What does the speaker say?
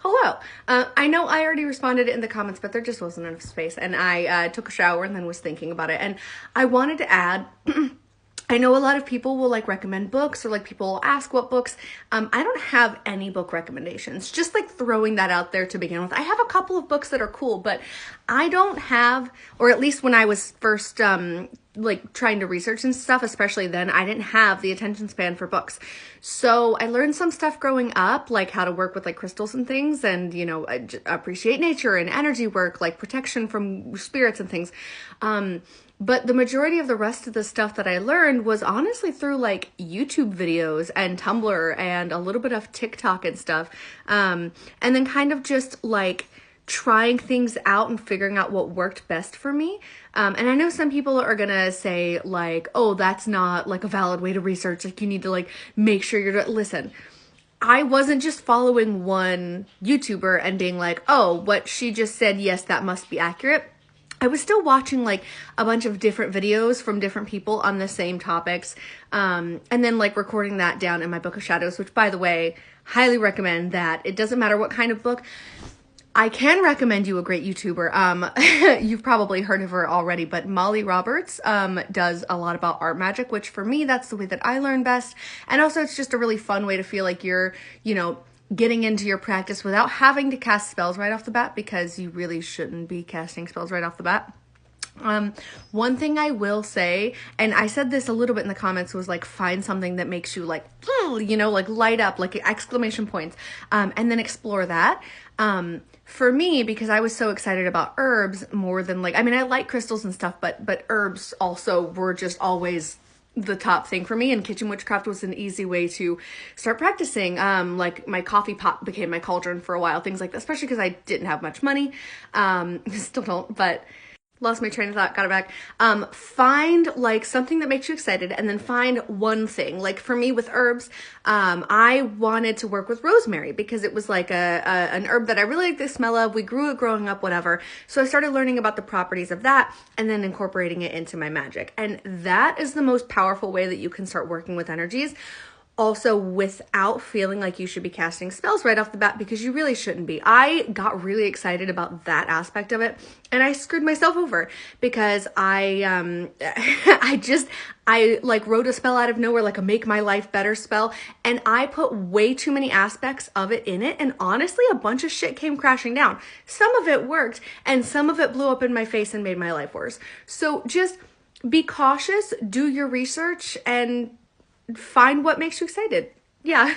Hello. I know I already responded in the comments, but there just wasn't enough space, and I took a shower and then was thinking about it. And I wanted to add, I know a lot of people will like recommend books, or like people will ask what books. I don't have any book recommendations, just like throwing that out there to begin with. I have a couple of books that are cool, but I don't have, or at least when I was first like trying to research and stuff, especially then, I didn't have the attention span for books. So I learned some stuff growing up, like how to work with like crystals and things, and, you know, appreciate nature and energy work, like protection from spirits and things. But the majority of the rest of the stuff that I learned was honestly through like YouTube videos and Tumblr and a little bit of TikTok and stuff. And then kind of just like trying things out and figuring out what worked best for me. And I know some people are gonna say like, oh, that's not like a valid way to research. Like you need to like make sure listen, I wasn't just following one YouTuber and being like, oh, what she just said, yes, that must be accurate. I was still watching like a bunch of different videos from different people on the same topics. And then like recording that down in my book of shadows, which by the way, highly recommend that. It doesn't matter what kind of book. I can recommend you a great YouTuber. You've probably heard of her already, but Molly Roberts does a lot about art magic, which for me, that's the way that I learn best. And also it's just a really fun way to feel like you're, you know, getting into your practice without having to cast spells right off the bat, because you really shouldn't be casting spells right off the bat. One thing I will say, and I said this a little bit in the comments, was like find something that makes you like, you know, like light up, like exclamation points, and then explore that. For me, because I was so excited about herbs more than like, I mean, I like crystals and stuff, but herbs also were just always the top thing for me, and kitchen witchcraft was an easy way to start practicing. Like my coffee pot became my cauldron for a while, things like that, especially because I didn't have much money. Still don't, but lost my train of thought, got it back. Find like something that makes you excited, and then find one thing. Like for me with herbs, I wanted to work with rosemary because it was like an herb that I really liked the smell of. We grew it growing up, whatever. So I started learning about the properties of that and then incorporating it into my magic. And that is the most powerful way that you can start working with energies. Also, without feeling like you should be casting spells right off the bat, because you really shouldn't be. I got really excited about that aspect of it, and I screwed myself over because I like wrote a spell out of nowhere, like a make my life better spell, and I put way too many aspects of it in it, and honestly, a bunch of shit came crashing down. Some of it worked, and some of it blew up in my face and made my life worse. So just be cautious, do your research, and find what makes you excited. Yeah.